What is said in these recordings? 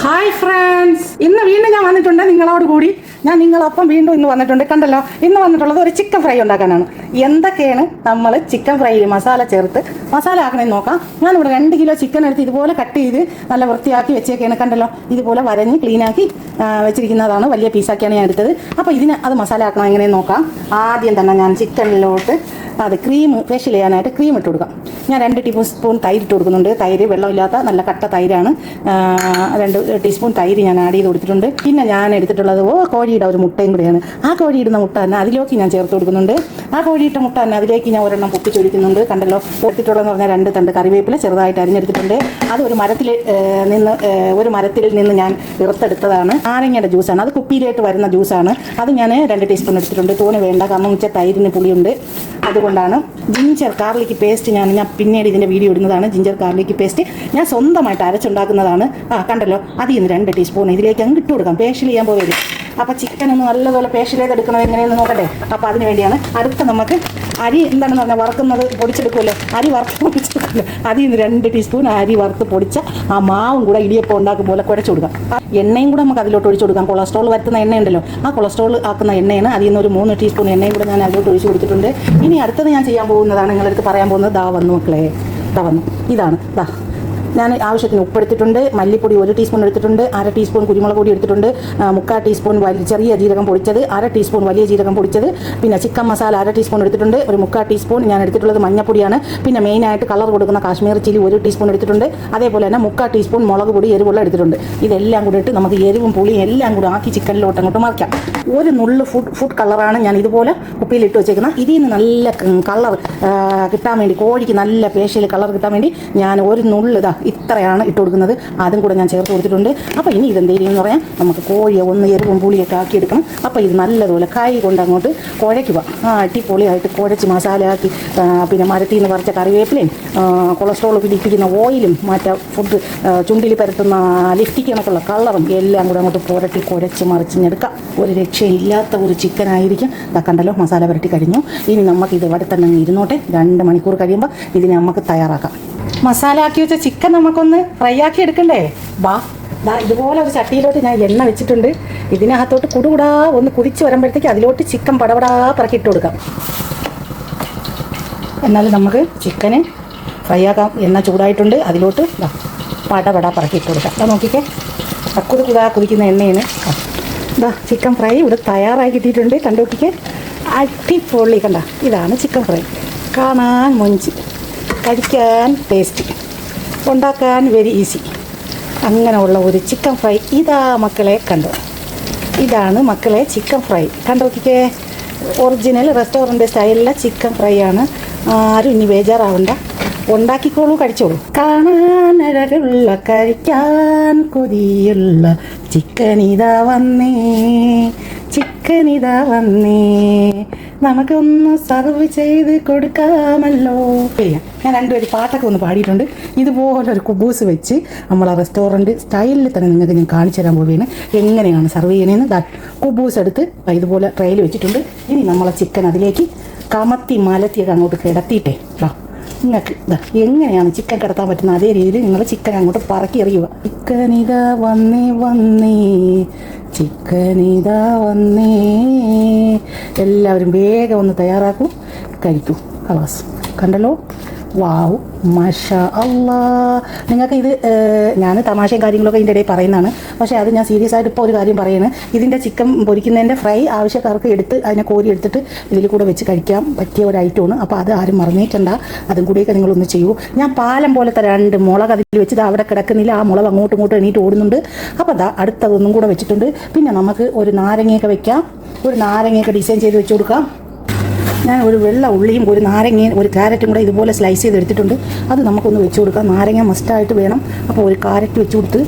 Hi friends, ഇന്ന് വീണ്ടും ഞാൻ വന്നിട്ടുണ്ട് നിങ്ങളോട് കൂടി. ഞാൻ നിങ്ങളൊപ്പം വീണ്ടും ഇന്ന് വന്നിട്ടുണ്ട്. കണ്ടല്ലോ, ഇന്ന് വന്നിട്ടുള്ളത് ഒരു ചിക്കൻ ഫ്രൈ ഉണ്ടാക്കാനാണ്. എന്തൊക്കെയാണ് നമ്മൾ ചിക്കൻ ഫ്രൈയിൽ മസാല ചേർത്ത് മസാല ആക്കണമെന്ന് നോക്കാം. ഞാനിവിടെ 2 കിലോ ചിക്കൻ എടുത്ത് ഇതുപോലെ കട്ട് ചെയ്ത് നല്ല വൃത്തിയാക്കി വെച്ചേക്കാണ്. കണ്ടല്ലോ, ഇതുപോലെ വരഞ്ഞ് ക്ലീനാക്കി വെച്ചിരിക്കുന്നതാണ്. വലിയ പീസാക്കിയാണ് ഞാൻ എടുത്തത്. അപ്പോൾ അത് മസാല ആക്കണം എങ്ങനെയെന്ന് നോക്കാം. ആദ്യം തന്നെ ഞാൻ ചിക്കനിലോട്ട് ക്രീം ഫേഷ്യൽ ചെയ്യാനായിട്ട് ക്രീം ഇട്ട് കൊടുക്കാം. ഞാൻ 2 ടീസ്പൂൺ തൈര് ഇട്ട് കൊടുക്കുന്നുണ്ട്. തൈര് വെള്ളമില്ലാത്ത നല്ല കട്ട തൈരാണ്. 2 ടീസ്പൂൺ തൈര് ഞാൻ ആഡ് ചെയ്ത് കൊടുത്തിട്ടുണ്ട്. പിന്നെ ഞാൻ എടുത്തിട്ടുള്ളത് കോഴിയുടെ ഒരു മുട്ടയും കൂടെയാണ്. ആ കോഴിയിടുന്ന മുട്ട തന്നെ അതിലേക്ക് ഞാൻ ചേർത്ത് കൊടുക്കുന്നുണ്ട്. ആ കോഴിയിട്ട മുട്ട തന്നെ അതിലേക്ക് ഞാൻ ഒരെണ്ണം പൊട്ടിച്ചൊഴിക്കുന്നുണ്ട്. കണ്ടല്ലോ, എടുത്തിട്ടുള്ളതെന്ന് പറഞ്ഞാൽ 2 തണ്ട് കറിവേപ്പില ചെറുതായിട്ട് അരിഞ്ഞെടുത്തിട്ടുണ്ട്. അത് ഒരു മരത്തിൽ നിന്ന് ഞാൻ ഇറുത്തെടുത്തതാണ്. നാരങ്ങയുടെ ജ്യൂസാണ്. അത് കുപ്പിയിലേക്ക് വരുന്ന ജ്യൂസാണ്. അത് ഞാൻ 2 ടീസ്പൂൺ എടുത്തിട്ടുണ്ട്. തോനെ വേണ്ട, കാരണം വെച്ചാൽ തൈരിന് പുളിയുണ്ട്. അതുകൊണ്ടാണ് ജിഞ്ചർ ഗാർലിക് പേസ്റ്റ് ഞാൻ പിന്നീട് ഇതിൻ്റെ വീഡിയോ ഇടുന്നതാണ്. ജിഞ്ചർ ഗാർലിക് പേസ്റ്റ് ഞാൻ സ്വന്തമായിട്ട് അരച്ചുണ്ടാക്കുന്നതാണ്. കണ്ടല്ലോ, അതിൽ നിന്ന് 2 ടീസ്പൂൺ ഇതിലേക്ക് അങ്ങ് ഇട്ട് കൊടുക്കാം. പേഷ്യൽ ചെയ്യാൻ പോയത്. അപ്പോൾ ചിക്കൻ ഒന്ന് നല്ലപോലെ പേഷ്യൽ ചെയ്തെടുക്കണം എങ്ങനെയെന്ന് നോക്കട്ടെ. അപ്പോൾ അതിന് വേണ്ടിയാണ്. അടുത്ത നമുക്ക് അരി എന്താണെന്ന് പറഞ്ഞാൽ വറുക്കുന്നത് പൊടിച്ചെടുക്കുമല്ലോ, അരി വറുത്ത് പൊടിച്ചെടുക്കുമല്ലോ. അതിൽ നിന്ന് 2 ടീസ്പൂൺ അരി വറുത്ത് പൊടിച്ച ആ മാവും കൂടെ ഇടിയപ്പം ഉണ്ടാക്കും പോലെ കുഴച്ച് കൊടുക്കാം. എണ്ണയും കൂടെ നമുക്ക് അതിലോട്ട് ഒഴിച്ചു കൊടുക്കാം. കൊളസ്ട്രോൾ വരുത്തുന്ന എണ്ണ ഉണ്ടല്ലോ, ആ കൊളസ്ട്രോൾ ആക്കുന്ന എണ്ണയാണ്. അതിൽ നിന്ന് ഒരു 3 ടീസ്പൂൺ എണ്ണയും കൂടെ ഞാൻ അതിലോട്ട് ഒഴിച്ച് കൊടുത്തിട്ടുണ്ട്. ഇനി അടുത്തത് ഞാൻ ചെയ്യാൻ പോകുന്നതാണ്, നിങ്ങളടുത്ത് പറയാൻ പോകുന്നത്. വന്നു മക്കളെ, വന്നു. ഇതാണ് ഞാൻ ആവശ്യത്തിന് ഉപ്പെടുത്തിട്ടുണ്ട്. മല്ലിപ്പൊടി 1 ടീസ്പൂൺ എടുത്തിട്ടുണ്ട്. 1/2 ടീസ്പൂൺ കുരുമുളക് പൊടി എടുത്തിട്ടുണ്ട്. 3/4 ടീസ്പൂൺ ചെറിയ ജീരകം പൊടിച്ചത്, 1/2 ടീസ്പൂൺ വലിയ ജീരകം പൊടിച്ചത്. പിന്നെ ചിക്കൻ മസാല 1/2 ടീസ്പൂൺ എടുത്തിട്ടുണ്ട്. ഒരു 3/4 ടീസ്പൂൺ ഞാൻ എടുത്തിട്ടുള്ളത് മഞ്ഞപ്പൊടിയാണ്. പിന്നെ മെയിനായിട്ട് കളർ കൊടുക്കുന്ന കാശ്മീർ ചില്ലി 1 ടീസ്പൂൺ എടുത്തിട്ടുണ്ട്. അതേപോലെ തന്നെ 3/4 ടീസ്പൂൺ മുളക് പൊടി എരിവുള്ള എടുത്തിട്ടുണ്ട്. ഇതെല്ലാം കൂടെ ഇട്ട് നമുക്ക് എരിവും പുളിയും എല്ലാം കൂടെ ആക്കി ചിക്കനിലോട്ട് അങ്ങോട്ട് മറിക്കാം. ഒരു നുള്ളു ഫുഡ് കളറാണ് ഞാൻ ഇതുപോലെ കുപ്പിയിലിട്ട് വെച്ചേക്കുന്നത്. ഇതിൽ നിന്ന് നല്ല കളർ കിട്ടാൻ വേണ്ടി, കോഴിക്ക് നല്ല പേഷ്യൽ കളർ കിട്ടാൻ വേണ്ടി ഞാൻ ഒരു നുള്ളു ഇത്രയാണ് ഇട്ട് കൊടുക്കുന്നത്. അതും കൂടെ ഞാൻ ചേർത്ത് കൊടുത്തിട്ടുണ്ട്. അപ്പോൾ ഇനി ഇതെന്തെങ്കിലും പറയാം, നമുക്ക് കോഴിയെ ഒന്ന് എരിവും പുളിയൊക്കെ ആക്കിയെടുക്കണം. അപ്പോൾ ഇത് നല്ലതുപോലെ കൈ കൊണ്ട് അങ്ങോട്ട് കുഴയ്ക്കുക. അടിപൊളിയായിട്ട് കുഴച്ച് മസാലയാക്കി, പിന്നെ മരത്തിൽ നിന്ന് പറിച്ച കറിവേപ്പിലയും കൊളസ്ട്രോൾ പിടിപ്പിക്കുന്ന ഓയിലും മറ്റേ ഫുഡ് ചുണ്ടിൽ പരത്തുന്ന ലിഫ്റ്റിക്ക് കണക്കുള്ള കളറും എല്ലാം കൂടെ അങ്ങോട്ട് പുരട്ടി കുഴച്ച് മറിച്ചിഞ്ഞെടുക്കാം. ഒരു രക്ഷയില്ലാത്ത ഒരു ചിക്കൻ ആയിരിക്കും. കണ്ടല്ലോ, മസാല പുരട്ടി കഴിഞ്ഞു. ഇനി നമുക്കിത് ഇവിടെ തന്നെ ഇരുന്നോട്ടെ. 2 മണിക്കൂർ കഴിയുമ്പോൾ ഇതിനെ നമുക്ക് തയ്യാറാക്കാം. മസാല ആക്കി വെച്ച ചിക്കൻ നമുക്കൊന്ന് ഫ്രൈ ആക്കി എടുക്കണ്ടേ. ഇതുപോലെ ഒരു ചട്ടിയിലോട്ട് ഞാൻ എണ്ണ വെച്ചിട്ടുണ്ട്. ഇതിനകത്തോട്ട് കുടുകൂടാ ഒന്ന് കുതിച്ച് വരുമ്പോഴത്തേക്ക് അതിലോട്ട് ചിക്കൻ പടപടാ പറക്കിയിട്ട് കൊടുക്കാം. എന്നാൽ നമുക്ക് ചിക്കന് ഫ്രൈ ആക്കാം. എണ്ണ ചൂടായിട്ടുണ്ട്. അതിലോട്ട് പടപടാ പറക്കിയിട്ട് കൊടുക്കാം. നോക്കിക്കേ, കുതിക്കുന്ന എണ്ണയാണ്. ചിക്കൻ ഫ്രൈ ഇവിടെ തയ്യാറായി കിട്ടിയിട്ടുണ്ട്. കണ്ടുനോക്കിക്കേ, അടിപൊളി. കണ്ട, ഇതാണ് ചിക്കൻ ഫ്രൈ. കാണാൻ മൊഞ്ച്, കഴിക്കാൻ ടേസ്റ്റ്, ഉണ്ടാക്കാൻ വെരി ഈസി. അങ്ങനെയുള്ള ഒരു ചിക്കൻ ഫ്രൈ ഇതാ മക്കളെ. കണ്ടോ, ഇതാണ് മക്കളെ ചിക്കൻ ഫ്രൈ. കണ്ടോക്കിക്കേ, ഒറിജിനൽ റെസ്റ്റോറൻറ്റ് സ്റ്റൈലിലെ ചിക്കൻ ഫ്രൈ ആണ്. ആരും ഇനി ബേജാറാവണ്ട, ഉണ്ടാക്കിക്കോളൂ, കഴിച്ചോളൂ. കാണാൻ അഴകുള്ള, കഴിക്കാൻ കൊതിയുള്ള ചിക്കൻ ഇതാ വന്നേ, ചിക്കൻ ഇതാ വന്നേ, നമുക്കൊന്ന് സർവ് ചെയ്ത് കൊടുക്കാമല്ലോ. ഞാൻ 2 പാട്ടൊക്കെ ഒന്ന് പാടിയിട്ടുണ്ട്. ഇതുപോലൊരു കുബൂസ് വെച്ച് നമ്മളെ റെസ്റ്റോറൻറ്റ് സ്റ്റൈലിൽ തന്നെ നിങ്ങൾക്ക് ഞാൻ കാണിച്ചു തരാൻ പോവുകയാണ് എങ്ങനെയാണ് സർവ് ചെയ്യണേന്ന്. കുബൂസ് എടുത്ത് ഇതുപോലെ ട്രെയിൽ വെച്ചിട്ടുണ്ട്. ഇനി നമ്മളെ ചിക്കൻ അതിലേക്ക് കമത്തി മലത്തിയൊക്കെ അങ്ങോട്ട് കിടത്തിയിട്ടേ നിങ്ങൾക്ക് എങ്ങനെയാണ് ചിക്കൻ കിടത്താൻ പറ്റുന്ന അതേ രീതിയിൽ നിങ്ങൾ ചിക്കൻ അങ്ങോട്ട് പറക്കി എറിയുക. ചിക്കൻ ഇതാ വന്നേ വന്നേ, ചിക്കൻ ഇതാ വന്നേ. എല്ലാവരും വേഗം ഒന്ന് തയ്യാറാക്കൂ, കഴിക്കൂ. ഖലാസ്. കണ്ടല്ലോ, വാവ്, മാഷാ അല്ലാ. നിങ്ങൾക്ക് ഇത് ഞാൻ തമാശയും കാര്യങ്ങളൊക്കെ ഇതിൻ്റെ ഇടയിൽ പറയുന്നതാണ്. പക്ഷേ അത് ഞാൻ സീരിയസ് ആയിട്ട് ഇപ്പോൾ ഒരു കാര്യം പറയുന്നത്, ഇതിൻ്റെ ചിക്കൻ പൊരിക്കുന്നതിൻ്റെ ഫ്രൈ ആവശ്യക്കാർക്ക് എടുത്ത് അതിനെ കോരി എടുത്തിട്ട് ഇതിൽ കൂടെ വെച്ച് കഴിക്കാൻ പറ്റിയ ഒരു ഐറ്റമാണ്. അപ്പോൾ അത് ആരും മറന്നേക്കണ്ട, അതും കൂടിയൊക്കെ നിങ്ങളൊന്ന് ചെയ്യൂ. ഞാൻ പാലം പോലത്തെ 2 മുളക് അതിൽ വെച്ച് അവിടെ കിടക്കുന്നില്ല. ആ മുളക് അങ്ങോട്ടും ഇങ്ങോട്ടും എണീറ്റ് ഓടുന്നുണ്ട്. അപ്പോൾ അടുത്തതൊന്നും കൂടെ വെച്ചിട്ടുണ്ട്. പിന്നെ നമുക്ക് ഒരു നാരങ്ങയൊക്കെ വെക്കാം. ഒരു നാരങ്ങയൊക്കെ ഡിസൈൻ ചെയ്ത് വെച്ച് കൊടുക്കാം. ഞാൻ ഒരു വെള്ള ഉള്ളിയും ഒരു നാരങ്ങയും ഒരു ക്യാരറ്റും കൂടെ ഇതുപോലെ സ്ലൈസ് ചെയ്തെടുത്തിട്ടുണ്ട്. അത് നമുക്കൊന്ന് വെച്ച് കൊടുക്കാം. നാരങ്ങ മസ്റ്റായിട്ട് വേണം. അപ്പോൾ ഒരു ക്യാരറ്റ് വെച്ച് കൊടുത്ത്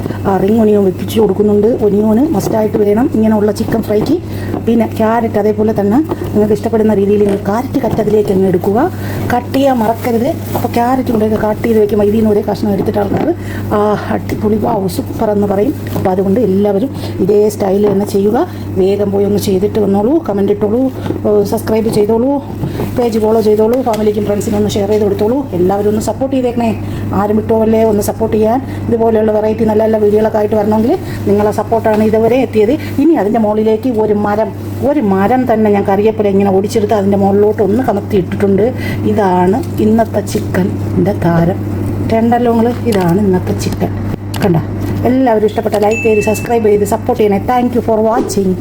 റിംഗ് ഒനിയൻ വെപ്പിച്ച് കൊടുക്കുന്നുണ്ട്. ഒനിയോന് മസ്റ്റായിട്ട് വേണം ഇങ്ങനെയുള്ള ചിക്കൻ ഫ്രൈക്ക്. പിന്നെ ക്യാരറ്റ് അതേപോലെ തന്നെ നിങ്ങൾക്ക് ഇഷ്ടപ്പെടുന്ന രീതിയിൽ ക്യാരറ്റ് കട്ട് അതിലേക്ക് അങ്ങ് എടുക്കുക. കട്ട് ചെയ്യാൻ മറക്കരുത്. അപ്പോൾ ക്യാരറ്റ് കൊണ്ടൊക്കെ കട്ട് ചെയ്ത് വെക്കുമ്പോൾ ഇതിൽ നിന്ന് ഒരേ കഷ്ണം എടുത്തിട്ട് ആൾക്കാർ അടിപൊളി വാവ് സൂപ്പർ എന്ന് പറയും. അപ്പോൾ അതുകൊണ്ട് എല്ലാവരും ഇതേ സ്റ്റൈലിൽ തന്നെ ചെയ്യുക. വേഗം പോയി ഒന്ന് ചെയ്തിട്ട് വന്നോളൂ, കമൻ്റ് ഇട്ടോളൂ, സബ്സ്ക്രൈബ് ചെയ്തോളൂ. പേജ് ഫോളോ ചെയ്തോളൂ, ഫാമിലിക്കും ഫ്രണ്ട്സിനും ഒന്ന് ഷെയർ ചെയ്ത് കൊടുത്തോളൂ. എല്ലാവരും ഒന്ന് സപ്പോർട്ട് ചെയ്തേക്കണേ. ആരും വിട്ടോവല്ലേ, ഒന്ന് സപ്പോർട്ട് ചെയ്യാൻ. ഇതുപോലെയുള്ള വെറൈറ്റി നല്ല നല്ല വീഡിയോകളൊക്കെ ആയിട്ട് വരണമെങ്കിൽ നിങ്ങളെ സപ്പോർട്ടാണ് ഇതുവരെ എത്തിയത്. ഇനി അതിൻ്റെ മുകളിലേക്ക് ഒരു മരം തന്നെ ഞാൻ കറിവേപ്പില ഇങ്ങനെ ഒടിച്ചെടുത്ത് അതിൻ്റെ മുകളിലോട്ട് ഒന്ന് കമത്തി ഇട്ടിട്ടുണ്ട്. ഇതാണ് ഇന്നത്തെ ചിക്കൻ്റെ താരം. രണ്ടല്ലോ നിങ്ങൾ, ഇതാണ് ഇന്നത്തെ ചിക്കൻ. കണ്ട, എല്ലാവരും ഇഷ്ടപ്പെട്ട ലൈക്ക് ചെയ്ത് സബ്സ്ക്രൈബ് ചെയ്ത് സപ്പോർട്ട് ചെയ്യണേ. Thank you for watching.